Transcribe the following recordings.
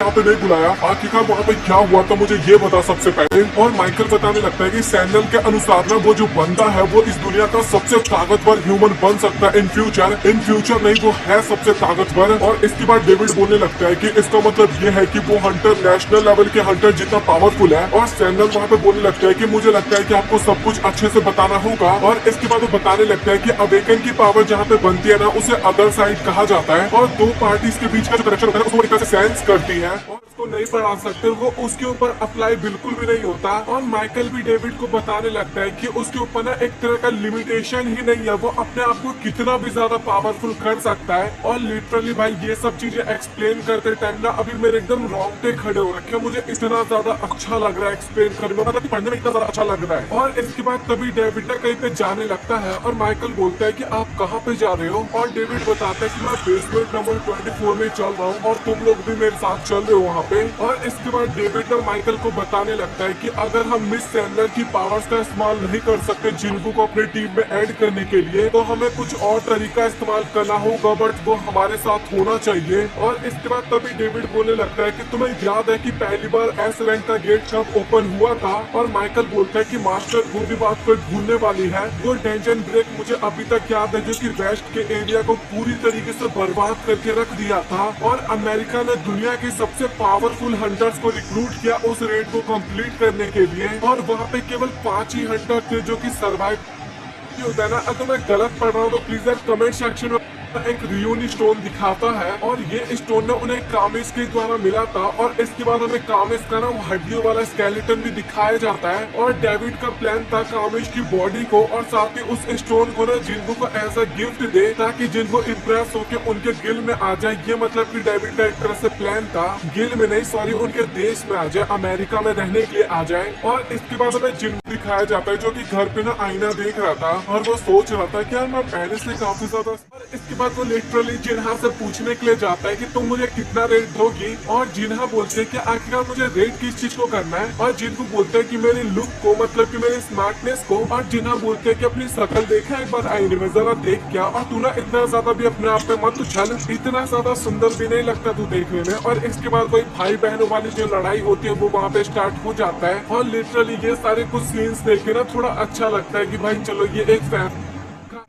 यहाँ पे नहीं बुलाया, आखिरकार वहाँ पे क्या हुआ था मुझे ये बता सबसे पहले। और माइकल बताने लगता है कि सैमुअल के अनुसार ना वो जो बंदा है वो इस दुनिया का सबसे ताकतवर ह्यूमन बन सकता है इन फ्यूचर नहीं, वो है सबसे ताकतवर। और इसके बाद डेविड बोलने लगता है कि इसका मतलब ये है कि वो हंटर नेशनल लेवल के हंटर जितना पावरफुल है। और सैमुअल वहाँ पे बोलने लगता है कि मुझे लगता है कि आपको सब कुछ अच्छे से बताना होगा। और इसके बाद वो बताने लगता है कि अवेकन की पावर जहाँ पे बनती है ना उसे अदर साइड कहा जाता है, और दो पार्टीज के बीच का जो कनेक्शन होता है उसको एक तरह से सेंस करती है और उसको नहीं बढ़ा सकते, वो उसके ऊपर अप्लाई बिल्कुल भी नहीं होता। और माइकल भी डेविड को बताने लगता है कि उसके ऊपर ना एक तरह का लिमिटेशन ही नहीं है, वो अपने आप को कितना भी ज्यादा पावरफुल कर सकता है। और लिटरली भाई ये सब चीजें एक्सप्लेन करते टाइम ना अभी मेरे एकदम रोंगटे खड़े हो रखे, मुझे इतना ज्यादा अच्छा लग रहा है एक्सप्लेन करने में, मतलब पढ़ने में इतना ज्यादा अच्छा लग रहा है। और इसके बाद तभी डेविड ना कहीं पे जाने लगता है और माइकल बोलता है कि आप कहाँ पे जा रहे हो। और डेविड बताता है कि मैं बेसमेंट नंबर 24 में चल रहा हूँ और तुम लोग भी मेरे साथ चल रहे हो वहाँ पे। और इसके बाद डेविड ना माइकल को बताने लगता है कि अगर हम मिस सैमुअल की पावर्स का इस्तेमाल नहीं कर सकते जिनको को अपने टीम में ऐड करने के लिए, तो हमें कुछ और तरीका इस्तेमाल करना होगा, बट वो हमारे साथ होना चाहिए। और इसके बाद तभी डेविड बोलने लगता है कि तुम्हें याद है कि पहली बार एस रैंक का गेट कब ओपन हुआ था। और माइकल बोलता है कि मास्टर वो भी बात कोई भूलने वाली है, वो डेंजन ब्रेक मुझे अभी तक याद है जो कि वेस्ट के एरिया को पूरी तरीके से बर्बाद करके रख दिया था। और अमेरिका ने दुनिया के सबसे पावरफुल हंटर्स को रिक्रूट किया उस रेड को कंप्लीट करने के लिए, और वहाँ पे केवल 5 ही हंटर थे जो कि सर्वाइव होता है ना। अगर मैं गलत पढ़ रहा हूँ तो प्लीज यार कमेंट सेक्शन में एक रियूनी स्टोन दिखाता है, और ये स्टोन ना उन्हें कामिस के द्वारा मिला था। और इसके बाद हमें कामिस का ना हड्डियों वाला स्केलेटन भी दिखाया जाता है। और डेविड का प्लान था कामिस की बॉडी को और साथ ही उस स्टोन को ना जिनको को एज अ गिफ्ट दे, ताकि जिनको इम्प्रेस होके उनके गिल में आ जाए। ये मतलब कि डेविड का एक तरह से प्लान था, गिल में नहीं सॉरी उनके देश में आ जाए, अमेरिका में रहने के लिए आ जाए। और इसके बाद हमें जिन दिखाया जाता है जो कि घर पे ना आईना देख रहा था और वो सोच रहा था कि यार मैं पहले से काफी ज्यादा। और इसके बाद वो लिटरली जिन्हा से पूछने के लिए जाता है कि तुम मुझे कितना रेट दोगी। और जिन्हा बोलते हैं कि आखिरकार मुझे रेट किस चीज को करना है। और जिनको बोलते हैं कि मेरी लुक को, मतलब कि मेरी स्मार्टनेस को। और जिन्हा बोलते हैं कि अपनी शक्ल देखा एक बार आईने में, जरा देख क्या, और तू ना इतना ज्यादा भी अपने आप पे मत उछल, इतना ज्यादा सुंदर भी नहीं लगता तू देखने में। और इसके बाद वही भाई बहनों वाली जो लड़ाई होती है वो वहाँ पे स्टार्ट हो जाता है। और लिटरली ये सारे कुछ सीन्स देख के ना थोड़ा अच्छा लगता है कि भाई चलो ये एक फैन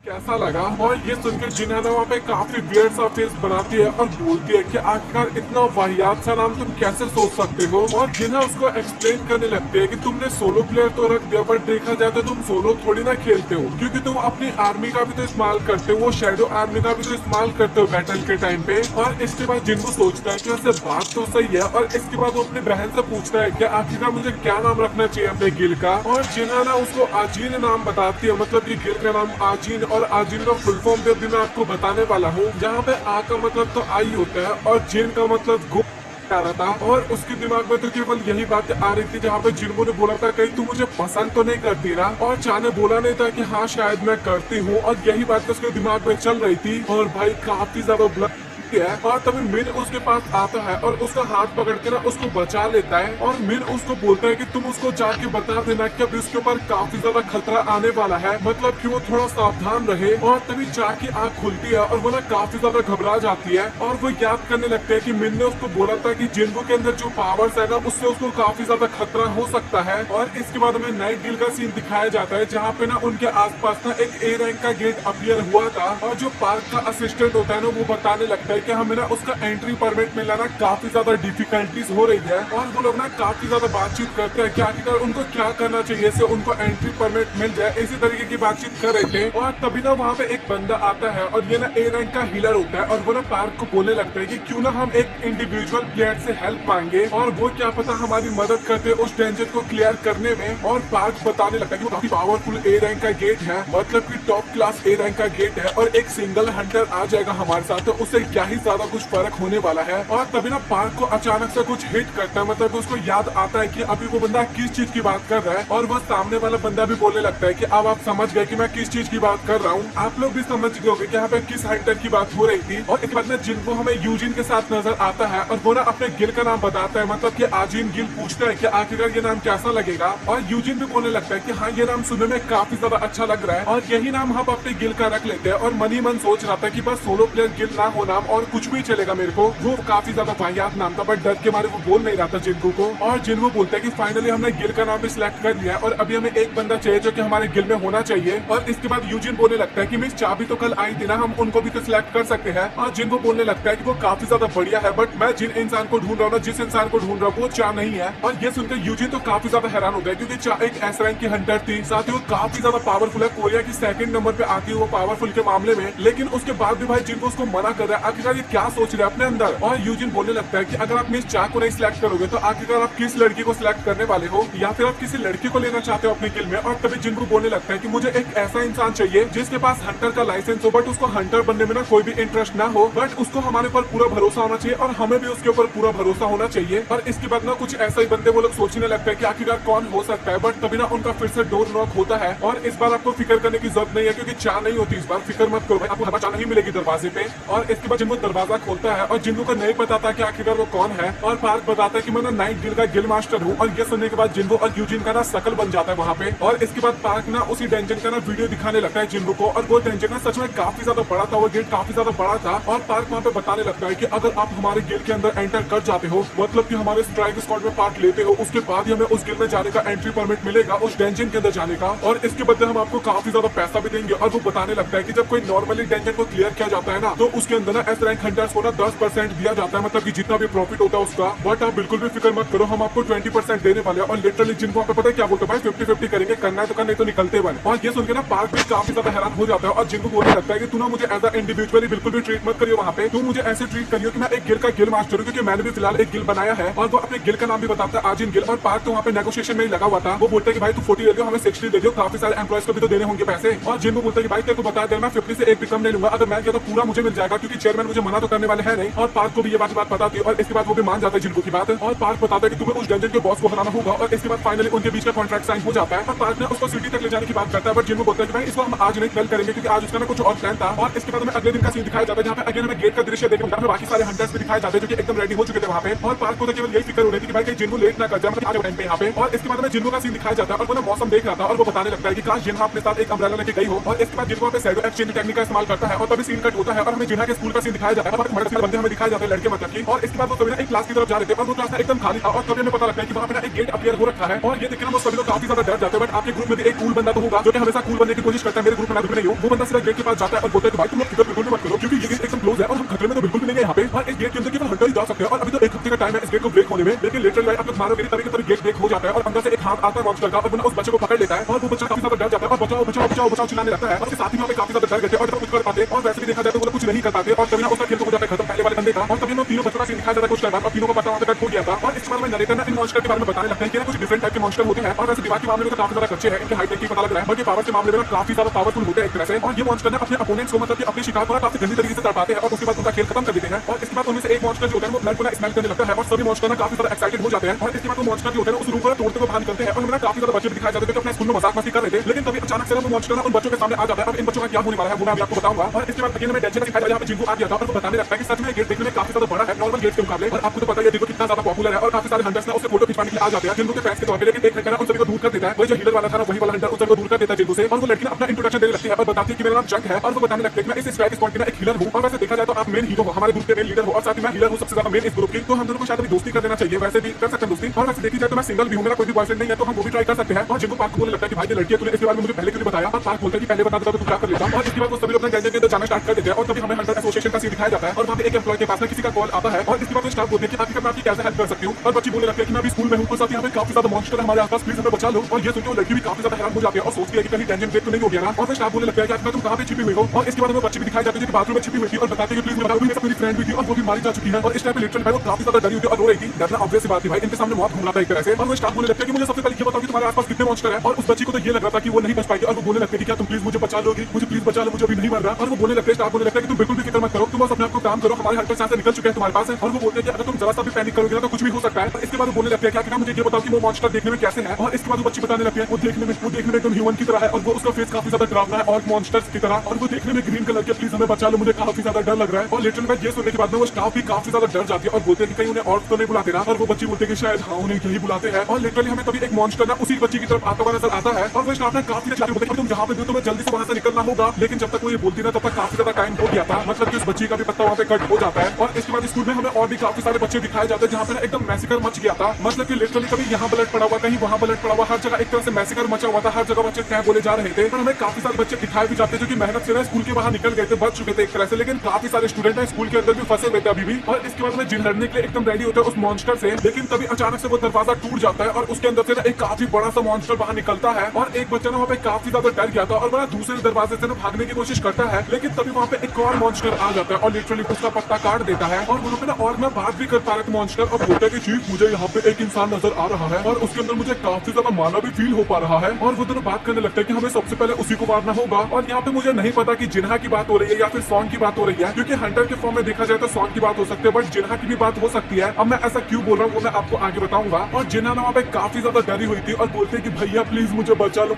कैसा लगा। और ये सुनकर जिन्हा वहाँ पे काफी वियर्ड सा फेस बनाती है और बोलती है कि आखिरकार इतना वाहियात सा नाम तुम कैसे सोच सकते हो। और जिन्हा उसको एक्सप्लेन करने लगते हैं कि तुमने सोलो प्लेयर तो रख दिया, पर देखा जाए तो तुम सोलो थोड़ी ना खेलते हो, क्योंकि तुम अपनी आर्मी का भी तो इस्तेमाल करते हो, वो शेडो आर्मी का भी तो इस्तेमाल करते हो बैटल के टाइम पे। और इसके बाद जिनको सोचता है कि वैसे बात तो सही है। और इसके बाद वो अपनी बहन से पूछता है कि आखिरकार मुझे क्या नाम रखना चाहिए अपने गिल का। और जिन्हा ना उसको आजीन नाम बताती है, मतलब ये गिल का नाम आजीन। और आजीन का फुल फॉर्म भी मैं आपको बताने वाला हूँ, जहाँ पे आ का मतलब तो आई होता है और जिन का मतलब गो आ रहा था। और उसके दिमाग में तो केवल यही बात आ रही थी, जहाँ पे जिनको ने बोला था कहीं तू मुझे पसंद तो नहीं करती ना। और चाह ने बोला नहीं था कि हाँ शायद मैं करती हूँ, और यही बात उसके दिमाग में चल रही थी। और भाई काफी ज्यादा है। और तभी मिन उसके पास आता है और उसका हाथ पकड़ के ना उसको बचा लेता है। और मिन उसको बोलता है कि तुम उसको जाके बता देना कि अभी उसके ऊपर काफी ज्यादा खतरा आने वाला है, मतलब कि वो थोड़ा सावधान रहे। और तभी चाह की आंख खुलती है और वो ना काफी ज्यादा घबरा जाती है। और वो याद करने लगते हैं कि मिन ने उसको बोला था कि जिनको के अंदर जो पावर्स है ना उससे उसको काफी ज्यादा खतरा हो सकता है। और इसके बाद हमें नाइट गिल का सीन दिखाया जाता है, जहाँ पे ना उनके आसपास ना एक ए रैंक का गेट अपीयर हुआ था। और जो पार्क का असिस्टेंट होता है ना वो बताने लगता है कि हमें ना उसका एंट्री परमिट मिलना ना काफी ज्यादा डिफिकल्टीज हो रही है। और वो लोग ना काफी ज्यादा बातचीत करते हैं कि आखिरकार उनको क्या करना चाहिए से उनको एंट्री परमिट मिल जाए, इसी तरीके की बातचीत कर रहे थे। और तभी ना वहाँ पे एक बंदा आता है और ये ना ए रैंक का हीलर होता है। और वो ना पार्क को बोलने लगता है कि क्यों ना हम एक इंडिविजुअल प्लेयर से हेल्प मांगे, और वो क्या पता हमारी मदद करते उस डेंजर को क्लियर करने में। और पार्क बताने लगता है कि वो काफी पावरफुल ए रैंक का गेट है, मतलब कि टॉप क्लास ए रैंक का गेट है, और एक सिंगल हंटर आ जाएगा हमारे साथ तो उससे क्या ही ज्यादा कुछ फर्क होने वाला है। और तभी ना पार्क को अचानक से कुछ हिट करता है, मतलब उसको याद आता है कि अभी वो बंदा किस चीज की बात कर रहा है। और वह सामने वाला बंदा भी बोलने लगता है कि अब आप समझ गए कि मैं किस चीज की बात कर रहा हूँ। आप लोग भी समझ गए होंगे कि यहाँ पे किस हंटर की बात हो रही थी। और एक बार में जिनको हमें यूजिन के साथ नजर आता है और वो ना अपने गिल का नाम बताता है, मतलब कि आजीन गिल पूछता है कि आखिरकार ये नाम कैसा लगेगा। और यूजिन भी बोलने लगता है कि हाँ ये नाम सुनने में काफी ज्यादा अच्छा लग रहा है और यही नाम हम अपने गिल का रख लेते हैं। और मन ही मन सोच रहा था कि बस सोलो प्लेयर गिल ना हो नाम और कुछ भी चलेगा मेरे को। वो काफी ज्यादा वाहियात नाम था, बट डर के मारे वो बोल नहीं रहा था जिनको को। और जिनको बोलता है कि फाइनली हमने गिल का नाम भी सिलेक्ट कर लिया है और अभी हमें एक बंदा चाहिए जो कि हमारे गिल में होना चाहिए। और इसके बाद यूजिन बोलने लगता है कि मिस चाबी तो कल आई थी ना, हम उनको भी तो सिलेक्ट कर सकते हैं। और जिनको बोलने लगता है कि वो काफी ज्यादा बढ़िया है, बट मैं जिन इंसान को ढूंढ रहा हूँ, जिस इंसान को ढूंढ रहा हूँ वो चा नहीं है। और ये सुनकर यूजिन तो काफी ज्यादा हैरान हो गया, क्योंकि चा एक एस रैंक की हंटर थी, साथ ही वो काफी ज्यादा पावरफुल है, कोरिया की सेकंड नंबर पे आती है वो पावरफुल के मामले में। लेकिन उसके बाद भी भाई जिनको उसको मना कर रहा है, आखिरकार ये क्या सोच रहे हैं अपने अंदर। और यूजिन बोलने लगता है कि अगर आप मिस चा को नहीं सिलेक्ट करोगे तो आखिरकार आप किस लड़की को सिलेक्ट करने वाले हो, या फिर आप किसी लड़की को लेना चाहते हो अपने गिल में। और तभी जिनको बोलने लगता है कि मुझे एक ऐसा इंसान चाहिए जिसके पास हंटर का लाइसेंस हो, बट उसको हंटर बनने में ना कोई भी इंटरेस्ट ना हो, बट उसको हमारे ऊपर पूरा भरोसा होना चाहिए और हमें भी उसके ऊपर पूरा भरोसा होना चाहिए। और इसके बाद ना कुछ ऐसा ही बंदे वो लोग सोचने लगता है कि आखिरकार कौन हो सकता है। बट तभी ना उनका फिर से डोर नॉक होता है और इस बार आपको फिक्र करने की जरूरत नहीं है, क्योंकि चा नहीं होती इस बार। फिक्र मत करो भाई, आपको हवा चा नहीं मिलेगी दरवाजे पे। और इसके बाद जिनको दरवाजा खोलता है और जिनको को नहीं पता था कि आखिरकार वो कौन है। और पार्क बताता है कि मैं ना नाइट गिल का गिल मास्टर हूँ। और ये सुनने के बाद जिनको और यूजिन का ना शकल बन जाता है वहाँ पे। और इसके बाद पार्क ना उसी डेंजन का ना वीडियो दिखाने लगता है जिनको को, और वो डेंजन ना सच में काफी ज्यादा बड़ा था, वो गेट काफी ज्यादा बड़ा था। और पार्क वहाँ पे बताने लगता है कि अगर आप हमारे गिल के अंदर एंटर कर जाते हो, मतलब कि हमारे स्ट्राइक स्क्वाड में पार्ट लेते हो, उसके बाद ही हमें उस गिल में जाने का एंट्री परमिट मिलेगा, उस डेंजन के अंदर जाने का। और इसके बदले हम आपको काफी ज्यादा पैसा भी देंगे। और वो बताने लगता है कि जब कोई नॉर्मली डेंजन को क्लियर किया जाता है ना, तो उसके अंदर ना एस रैंक हंटर्स को ना 10% दिया जाता है, मतलब कि जितना भी प्रॉफिट होता है उसका। बट आप बिल्कुल भी फिक्र मत करो, हम आपको 20% देने वाले हैं। और लिटरली जिनको आप पता है क्या बोलते हैं, भाई 50-50 करेंगे, करना है तो करना, नहीं तो निकलते बन। और ये सुनकर ना पार्क भी काफी ज्यादा हैरान हो जाता है और जिनको बोलने लगता है कि तू ना मुझे एज अ इंडिविजुअली बिल्कुल भी ट्रीट मत करियो वहाँ पे, तू मुझे ऐसे ट्रीट करियो कि मैं एक गिल का गिल मास्टर हूँ, क्योंकि मैंने भी फिलहाल एक गिल बनाया है। और वो अपने गिल का नाम भी बताता है आजिन गिल। और पार्क तो वहाँ पे नेगोशिएशन में ही लगा हुआ था, वो बोलते हैं कि भाई तू 40 ले लो, हमें 60 दे दो, काफी सारे एम्प्लॉयज को भी तो देने होंगे पैसे। और जिनको बोलते हैं कि भाई तेरे को बता दे मैं 50 से एक भी कम नहीं लूंगा, अगर मैं किया तो पूरा मुझे मिल जाएगा, क्योंकि चेयरमैन मुझे मना तो करने वाले है नहीं। और पार्क को भी ये बात पता थी और इसके बाद वो भी मान जाता है जिनको की बात। और पार्क बताता है कि तुम्हें उस डेंजन के बॉस को हराना होगा। और इसके बाद फाइनली उनके बीच का कॉन्ट्रैक्ट साइन हो जाता है और पार्क ने उसको सिटी तक ले जाने की बात करता है। बट जिनको बोलता है कि भाई इसको हम आज नहीं कल करेंगे, क्योंकि आज उसका कुछ और प्लान था। और इसके बाद हमें अगले दिन का सीन दिखाया जाता है, जहाँ पे अगेन हमें गेट का दृश्य देखने मिलता है, बाकी सारे हंटर्स भी दिखाए जाते हैं जो कि एकदम रेडी हो चुके थे वहाँ पे। और पार्क को तो केवल यही फिक्र हो रही थी कि भाई कहीं जिनको लेट ना कर जाए, मतलब आज टाइम पे यहाँ पे। और इसके बाद हमें जिनको का सीन दिखाया जाता है और वो ना मौसम देख रहा था और वो बताने लगता है कि काश जिन्हा अपने साथ एक अम्ब्रेला लेके गई हो। और इसके बाद जिनको पे शैडो एक्सचेंज टेक्निक का इस्तेमाल करता है और तभी सीन कट होता है और हमें जिन्हा के स्कूल का सीन दिखाया जाता है और बंदे हमें दिखाए जाते हैं लड़के मतलब की। और इसके बाद वो सभी ना एक क्लास की तरफ जा रहे थे और वो क्लास एकदम खाली था और तभी हमें पता लगता है कि वहाँ पे ना एक गेट अपीयर हो रखा है। और ये देखकर वो सभी लोग काफी ज्यादा डर जाते हैं। बट आपके ग्रुप में भी एक कूल बंदा तो होगा जो कि हमेशा कूल बनने की कोशिश करता है, मेरे ग्रुप में नहीं हो। वो बंदा सीधा गेट के पास जाता है और बोलता है कि भाई तुम लोग फिक्र बिल्कुल मत करो, क्योंकि ये गेट एकदम क्लोज है और हम खतरे में तो बिल्कुल भी नहीं है यहाँ पे। और इस गेट के अंदर केवल हंटर ही जा सकते हैं और अभी तो एक हफ्ते का टाइम है इस गेट को ब्रेक होने में। लेकिन लिटरली आप लोग मारोगे तभी तभी गेट ब्रेक हो जाता है और अंदर से एक हाथ आता है मॉन्स्टर का और वो उस बच्चे को पकड़ लेता है। और वो बच्चा काफी ज्यादा डर जाता है और बचाओ बचाओ बचाओ बचाओ चिल्लाने लगता है। और साथ ही वहाँ पे काफी ज्यादा डर गए थे और जब कुछ कर पाते और वैसे भी देखा जाए तो वो कुछ नहीं कर पाते। और तभी ना उसका खेल हो जाता है खत्म पहले वाले बंदे का। और तभी ना तीनों बच्चों का सीन दिखाया जाता है कुछ टाइम बाद और तीनों को पता वहाँ पे कट हो गया था। और इस बार में नरेटर ना इन मॉन्स्टर के बारे में बताने लगते हैं कि कुछ डिफरेंट टाइप के मॉन्स्टर होते हैं। और वैसे दिमाग के मामले में तो काफी ज्यादा अच्छे हैं, इनके हाइट की पता लग रहा है, बल्कि पावर के मामले में काफी ज्यादा पावरफुल होते हैं एक तरह से। और ये मॉन्स्टर ने अपने अपोनेंट्स को मतलब कि अपने शिकार को काफी गंदी तरीके से तड़पाते हैं और उसके बाद उनका खेल खत्म कर देते हैं। और इसके बाद उनमें से एक मॉन्स्टर जो होता है वो ब्लड को स्मेल करने लगता है और सभी मॉन्स्टर ना काफी ज्यादा एक्साइटेड हो जाते हैं। और इसके बाद वो मॉन्स्टर जो होते हैं उस रूम को तोड़ते हुए बाहर निकलते हैं और हमें काफी ज्यादा बच्चे दिखाए जाते हैं जो अपने स्कूल में मजाक मस्ती कर रहे थे। लेकिन तभी अचानक से वो मॉन्स्टर उन बच्चों के सामने आ जाता है। अब इन बच्चों का क्या होने वाला है वो मैं आपको बताऊंगा। और इसके बाद अगेन में टेंशन दिखाया जाता है जिनको आ गया था और वो बताने लगता है कि सच में गेट देखने में काफी ज्यादा बड़ा है नॉर्मल गेट के मुकाबले। और आपको तो पता ही है जिनको कितना ज्यादा पॉपुलर है और काफी सारे हंटर्स ना उससे फोटो खिंचवाने के लिए आ जाते हैं जिनको के फैंस के तौर पे। लेकिन एक लड़का उन सभी को दूर कर देता है, वही जो हीलर वाला था ना वही वाला हंटर उन सभी को दूर कर देता है जिनको से। और वो लड़की अपना इंट्रोडक्शन देने लगती है और बताती है कि मेरा नाम जंग है। और वो बताने लगते हैं कि मैं इस स्ट्राइक स्क्वाड की ना एक हीलर हूं। और वैसे देखा जाए तो आप मेन हीरो हो, हमारे ग्रुप के मेन लीडर हो और साथ ही मैं हीलर हूं सबसे ज्यादा मेन इस ग्रुप की। तो हम दोनों को शायद अभी दोस्ती कर देना चाहिए, वैसे भी कर सकते हैं दोस्ती। और वैसे देखी जाए तो मैं सिंगल भी हूं, मेरा कोई भी बॉयफ्रेंड नहीं है, तो हम वो भी ट्राई कर सकते हैं। और जिनको पार्क बोलने लगता है कि भाई ये लड़की है, तूने इसके बारे में मुझे पहले क्यों नहीं बताया। और पार्क बोलता है कि पहले बता देता तो क्या कर लेता। और इसके बाद वो सभी लोग अपने गैंजेट के अंदर जाना स्टार्ट कर देते हैं और तभी हमें हंटर एसोसिएशन का सीन दिखाया जाता है और वहाँ पे एक एम्प्लॉय के पास में किसी का कॉल आता है। और इसके बाद वो स्टाफ बोलते हैं कि आखिर मैं आपकी कैसे हेल्प कर सकती हूँ। और बच्ची बोलने लगती है कि मैं अभी स्कूल में हूँ और साथ यहाँ पे काफी ज्यादा मॉन्स्टर हमारे आसपास, प्लीज हमें बचा लो। और ये सुनकर वो लड़की भी काफी ज्यादा हैरान हो जाती है और सोचती है कि कहीं टेंशन ब्रेक तो नहीं हो गया ना। और स्टाफ बोलने लगता है कि आखिर तुम कहाँ पे छिपी हुई हो। और इसके बाद वो बच्ची भी दिखाई जाती है जो बाथरूम में छिपी हुई थी और बताती है कि प्लीज बताओ, मेरी फ्रेंड भी थी और वो भी मारी जा चुकी है। और इस टाइम पे लिटरली वो काफी ज्यादा डरी हुई थी और रो रही थी। डरना ऑब्वियस सी बात थी भाई, इनके सामने मौत घूम रहा था एक तरह से। और वो स्टाफ बोलने लगता है कि मुझे सबसे पहले ये बताओ कि तुम्हारे आसपास कितने मॉन्स्टर है। और उस बच्ची को तो ये लग रहा था कि वो नहीं बच पाएगी और वो बोलने लगती है कि क्या तुम प्लीज मुझे बचा लोगी, मुझे प्लीज बचा लो, मुझे अभी नहीं मर रहा। और वो बोलने लगते हैं, स्टाफ बोलने लगता है कि तुम बिल्कुल भी फिक्र मत करो, तुम बस अपने आप को काम करो, हमारे हंटर से निकल चुके हैं तुम्हारे पास है। और वो बोलते हैं कि अगर तुम जरा सा भी पैनिक करोगे ना तो कुछ भी हो सकता है। इसके बाद वो बोलने लगते हैं कि मुझे ये बताओ कि वो मॉन्स्टर देखने में कैसे है। और इसके बाद वो बच्ची बताने लगती है वो देखने में एकदम ह्यूमन की तरह है और वो उसका फेस काफी ज्यादा डरावना है और मॉन्स्टर्स की तरह। और वो देखने में ग्रीन कलर के, प्लीज हमें बचा लो, मुझे काफी ज्यादा डर लग रहा है। और लिटरली ये सुनने के बाद में वो स्टाफ भी काफी ज्यादा डर जाती है और बोलते हैं कि कहीं उन्हें और तो नहीं बुलाते ना। और वो बच्ची बोलते हैं कि शायद हाँ उन्हें यही बुलाते हैं। और लिटरली हमें तभी एक मॉन्स्टर ना उसी बच्ची की तरफ आता हुआ नजर आता है और वो स्टाफ ने काफी बोलते हैं तुम जहाँ पे तुम्हें जल्दी से वहां से निकलना होगा। लेकिन जब तक वो ये बोलती ना तब तक काफी ज्यादा टाइम हो गया था, मतलब कि उस बच्ची का भी पत्ता वहाँ पे कट हो जाता है। और इसके बाद स्कूल में हमें और भी काफी सारे बच्चे दिखाए जाते हैं जहाँ पे एकदम मैसेकर मच गया था, मतलब कि लिटरली कभी यहाँ ब्लड पड़ा हुआ, कहीं वहाँ ब्लड पड़ा हुआ, हर जगह एक तरह से मैसेकर मचा हुआ था, हर जगह बच्चे क्या बोले जा रहे थे। पर हमें काफी सारे बच्चे दिखाए भी जाते हैं जो कि मेहनत से ना स्कूल के बाहर निकल गए थे, बच चुके थे एक तरह से, लेकिन काफी सारे स्टूडेंट है स्कूल के अंदर भी फंसे हुए थे अभी भी। और इसके बाद में जिन लड़ने के लिए एकदम रेडी होते हैं उस मॉन्स्टर से, लेकिन तभी अचानक से वो दरवाजा टूट जाता है और उसके अंदर से ना एक काफी बड़ा सा मॉन्स्टर बाहर निकलता है। और एक बच्चा ना वहाँ पे काफी ज्यादा डर गया था और बड़ा दूसरे दरवाजे से ना भागने की कोशिश करता है, लेकिन तभी वहाँ पे एक और मॉन्स्टर आ जाता है और लिटरली उसका पत्ता काट देता है। और वहाँ पे ना और मैं बात भी कर पा रहा था मॉन्स्टर, और बोलता है कि चीफ मुझे यहाँ पे एक इंसान नजर आ रहा है और उसके अंदर मुझे काफी ज्यादा माना भी फील हो पा रहा है। और वो दोनों बात करने लगता है कि हमें सबसे पहले उसी को मारना होगा। और यहाँ पे मुझे नहीं पता कि जिन्हा की बात हो रही है या फिर सॉन्ग की बात हो रही है, क्योंकि हंटर के फॉर्म में देखा जाए तो सॉन्ग की बात हो सकती है, बट जिन्हा की भी बात हो सकती है। अब मैं ऐसा क्यों बोल रहा हूँ वो मैं आपको आगे बताऊंगा। और जिन्हा ना वहाँ पे काफी ज्यादा डरी हुई थी और बोलते कि भैया प्लीज मुझे बचा लो,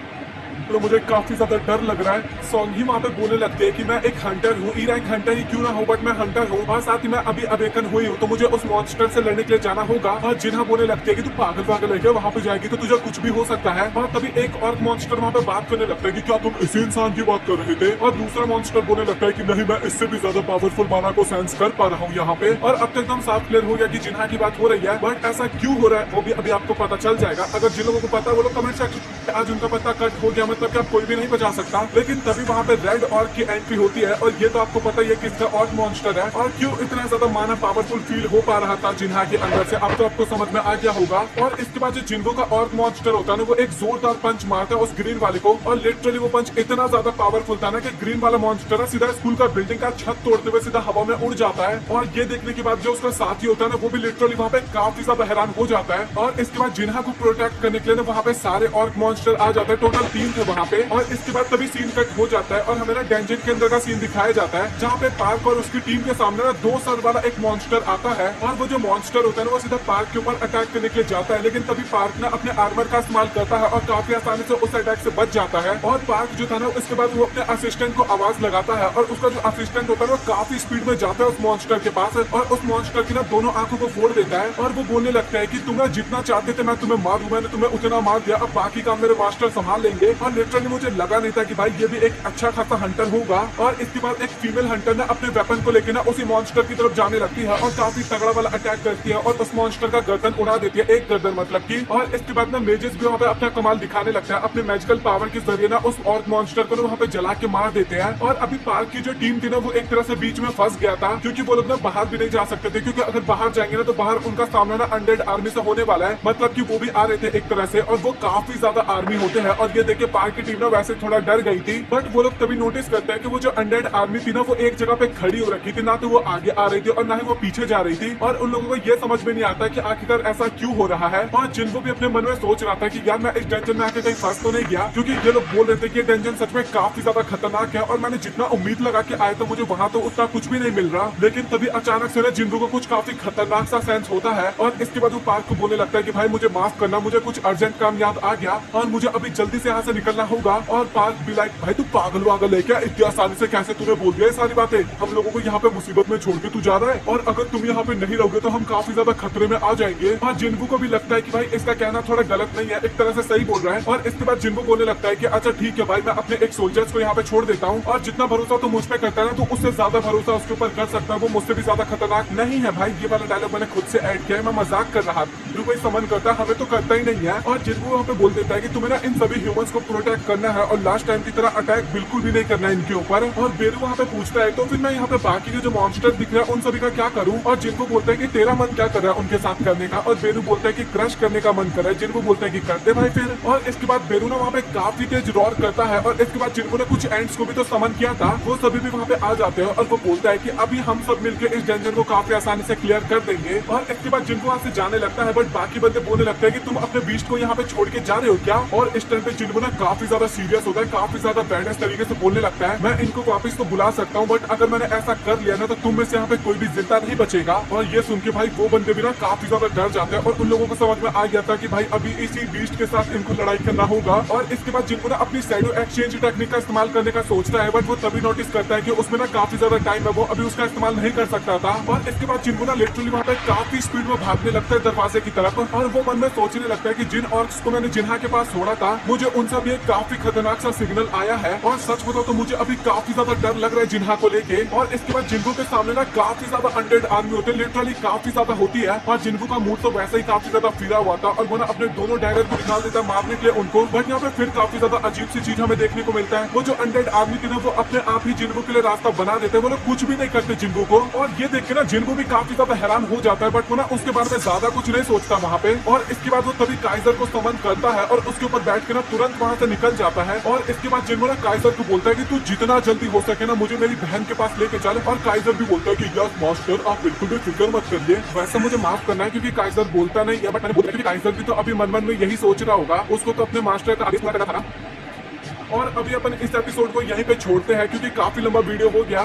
तो मुझे काफी ज्यादा डर लग रहा है। सॉन्ग ही वहाँ पे बोलने लगते हैं कि मैं एक हंटर हूँ, ई रैंक हंटर ही क्यों ना हो, बट मैं हंटर हूँ और साथ ही मैं अभी अवेकन हुई हूँ, तो मुझे उस मॉन्स्टर से लड़ने के लिए जाना होगा। और जिन्हा बोलने लगते हैं कि तू पागल है क्या, वहाँ पे जाएगी तो तुझे कुछ भी हो सकता है। और तभी एक और मॉन्स्टर वहाँ पे बात करने लगता है कि क्या तुम इसी इंसान की बात कर रहे थे। और दूसरा मॉन्स्टर बोलने लगता है कि नहीं, मैं इससे भी ज्यादा पावरफुल माना को सेंस कर पा रहा हूँ यहाँ पे। और अब तक एकदम साफ क्लियर हो गया कि जिन्हा की बात हो रही है, बट ऐसा क्यों हो रहा है वो भी अभी आपको पता चल जाएगा। अगर जिन लोगों को पता है वो लोग कमेंट सेक्शन, आज उनका पता कट हो गया मतलब कि अब कोई भी नहीं जा सकता। लेकिन तभी वहाँ पे रेड ऑर्क की एंट्री होती है और ये तो आपको पता ही है किसका ऑर्क मॉन्स्टर है और क्यों इतना ज्यादा माना पावरफुल फील हो पा रहा था जिन्हा के अंदर से, अब तो आपको समझ में आ गया होगा। और इसके बाद जो जिन्हो का ऑर्क मॉन्स्टर होता है ना, वो एक जोरदार पंच मारता है उस ग्रीन वाले को और लिटरली वो पंच इतना ज्यादा पावरफुल था ना कि ग्रीन वाला मॉन्स्टर सीधा स्कूल का बिल्डिंग का छत तोड़ते हुए सीधा हवा में उड़ जाता है। और ये देखने के बाद जो उसका साथी होता है ना, वो भी लिटरली वहाँ पे काफी ज्यादा हैरान हो जाता है। और इसके बाद जिन्हा को प्रोटेक्ट करने के लिए वहाँ पे सारे ऑर्क मॉन्स्टर आ जाते हैं, टोटल 3 थे वहाँ पे। और इसके बाद तभी सीन कट हो जाता है और हमें ना डेंजन के अंदर का सीन दिखाया जाता है जहाँ पे पार्क और उसकी टीम के सामने ना 2 सर वाला एक मॉन्स्टर आता है। और वो जो मॉन्स्टर होता है ना, वो सीधा पार्क के ऊपर अटैक करने के लिए जाता है, लेकिन तभी पार्क ना अपने आर्मर का इस्तेमाल करता है और काफी आसानी से उस अटैक से बच जाता है। और पार्क जो था ना, उसके बाद वो अपने असिस्टेंट को आवाज लगाता है और उसका जो असिस्टेंट होता है वो काफी स्पीड में जाता है उस मॉन्स्टर के पास और उस मॉन्स्टर की ना दोनों आंखों को फोड़ देता है। और वो बोलने लगता है कि तुम्हें जितना चाहते थे मैं तुम्हें मारूं, मैंने तुम्हें उतना मार दिया, अब बाकी काम मेरे मास्टर संभाल लेंगे। और लिटरली मुझे लगा नहीं था कि भाई ये भी एक अच्छा खासा हंटर होगा। और इसके बाद एक फीमेल हंटर ने अपने वेपन को लेकर ना उसी मॉन्स्टर की तरफ जाने लगती है और काफी तगड़ा वाला अटैक करती है और उस मॉन्स्टर का गर्दन उड़ा देती है, एक गर्दन मतलब की। और इसके बाद ना मेजेस भी वहाँ पे अपना कमाल दिखाने लगता है, अपने मैजिकल पावर के जरिए ना उस ऑर्क मॉन्स्टर को वहाँ पे जला के मार देते हैं। और अभी पार्क की जो टीम थी ना, वो एक तरह से बीच में फंस गया था क्योंकि वो लोग ना बाहर भी नहीं जा सकते थे, क्योंकि अगर बाहर जाएंगे ना तो बाहर उनका सामना ना अनडेड आर्मी से होने वाला है, मतलब कि वो भी आ रहे थे एक तरह से और वो काफी ज्यादा आर्मी होते हैं। और ये देख के पार्क की टीम ना वैसे थोड़ा डर गई थी, बट वो लोग तभी नोटिस करते हैं कि वो जो अनडेड आर्मी थी ना, वो एक जगह पे खड़ी हो रखी थी, ना तो वो आगे आ रही थी और ना ही वो पीछे जा रही थी। और उन लोगों को ये समझ में नहीं आता कि आखिरकार ऐसा क्यों हो रहा है। और जिनको भी अपने मन में सोच रहा था कि यार मैं इस डेंजन में आके कहीं फंस तो नहीं गया, क्योंकि ये लोग बोल रहे थे कि डेंजन सच में काफी ज्यादा खतरनाक है और मैंने जितना उम्मीद लगा के आया था मुझे वहाँ तो उतना कुछ भी नहीं मिल रहा। लेकिन तभी अचानक से जिनको को कुछ काफी खतरनाक सा सेंस होता है और इसके बाद वो पार्क को बोलने लगता है कि भाई मुझे माफ करना, मुझे कुछ अर्जेंट काम याद आ गया और मुझे अभी जल्दी से यहाँ से निकलना होगा। और पार्क भी लाइक भाई तू पागल वागल है क्या, इतनी आसानी से कैसे तूने बोल दिया ये सारी बातें, हम लोगों को यहाँ पे मुसीबत में छोड़ के तू जा रहा है और अगर तुम यहाँ पे नहीं रहोगे तो हम काफी ज्यादा खतरे में आ जाएंगे। और जिनको को भी लगता है कि भाई इसका कहना थोड़ा गलत नहीं है, एक तरह से सही बोल रहा है। और इसके बाद जिनको बोलने लगता है कि अच्छा ठीक है भाई, मैं अपने एक सोल्जर्स को यहाँ पे छोड़ देता हूँ और जितना भरोसा तो मुझ पे करता है ना, तो उससे ज्यादा भरोसा उसके ऊपर कर सकता है, वो मुझसे भी ज्यादा खतरनाक नहीं है। भाई ये वाला डायलॉग मैंने खुद से ऐड किया है, मैं मजाक कर रहा था, जो कोई समन करता है हमें तो करता ही नहीं है। और जिनको वहाँ पे बोल देता है कि तुम्हें ना इन सभी ह्यूमंस को प्रोटेक्ट करना है और लास्ट टाइम की तरह अटैक बिल्कुल भी नहीं करना है इनके ऊपर। और बेरू वहाँ पे पूछता है तो फिर मैं यहाँ पे बाकी के जो मॉन्स्टर दिख रहा है उन सभी का क्या करूँ। और जिनको बोलता है कि तेरा मन क्या कर रहा है उनके साथ करने का, और बेरू बोलता है कि क्रश करने का मन कर रहा है, जिनको बोलता है कि कर दे भाई फिर। और इसके बाद बेरू ना वहाँ पे काफी तेज रॉर करता है और इसके बाद जिनको ने कुछ एंड्स को भी तो समन किया था, वो सभी भी वहाँ पे आ जाते हैं और वो बोलता है कि अभी हम सब मिलकर इस डेंजर को काफी आसानी से क्लियर कर देंगे। और इसके बाद जिनको वहाँ से जाने लगता है, बट बाकी बंदे बोलने लगते हैं कि तुम अपने बीस्ट को यहाँ पे छोड़ के जा रहे हो क्या। और इस टाइम पे जिनको ना काफी ज्यादा सीरियस होता है, काफी ज्यादा बैडेस तरीके से बोलने लगता है, मैं इनको वापस तो बुला सकता हूँ बट अगर मैंने ऐसा कर लिया ना तो तुम में से यहाँ पे कोई भी जिंदा नहीं बचेगा। और ये सुन के भाई वो बंदे भी ना काफी ज्यादा डर जाते हैं और उन लोगों को समझ में आ गया था कि भाई अभी इसी बीस्ट के साथ इनको लड़ाई करना होगा। और इसके बाद जिनको ना अपनी शैडो एक्सचेंज टेक्निक का इस्तेमाल करने का सोचता है, बट वो तभी नोटिस करता है कि उसमें ना काफी ज्यादा टाइम है, वो अभी उसका इस्तेमाल नहीं कर सकता था। और इसके बाद जिनको ना लिटरली वहाँ पे काफी स्पीड में भागने लगता है दरवाजे की तरफ और वो मन में सोचने लगता है कि जिन ऑर्क्स को मैंने जिन्हा के पास छोड़ा था, मुझे उन सब ये काफी खतरनाक सा सिग्नल आया है और सच बताओ तो मुझे अभी काफी ज्यादा डर लग रहा है जिन्हा को लेके। और इसके बाद जिनको के सामने ना काफी ज्यादा अनडेड आर्मी होते हैं, लिटरली काफी ज्यादा होती है। और जिनको का मूड तो वैसे ही काफी ज्यादा फिरा हुआ था और वो ना अपने दोनों डैगर को निकाल देता है मारने के लिए उनको। बट यहाँ पे फिर काफी ज्यादा अजीब सी चीज हमें देखने को मिलता है, वो जो अनडेड आर्मी थी ना वो अपने आप ही जिनको के लिए रास्ता बना देते हैं, वो लोग कुछ भी नहीं करते जिनको को। और ये देख के ना जिनको भी काफी ज्यादा हैरान हो जाता है, बट वो ना उसके बारे में ज्यादा कुछ नहीं सोचता वहाँ पे। और इसके बाद वो तभी काइजर को समन करता है और उसके ऊपर बैठ के ना तुरंत वहाँ से निकल जाता है। और इसके बाद जिनको ना काइजर को बोलता है कि तू जितना जल्दी हो सके ना मुझे मेरी बहन के पास लेके चल। और काइजर भी बोलता है कि यस मास्टर, आप बिल्कुल भी फिक्र मत करिए। वैसे मुझे माफ करना है क्योंकि काइजर बोलता नहीं है, बट मैंने बोला कि काइजर भी तो अभी मन मन में यही सोच रहा होगा, उसको तो अपने मास्टर का आदेश पूरा करना था। और अभी अपन इस एपिसोड को यहीं पे छोड़ते हैं क्योंकि काफी लंबा वीडियो हो गया।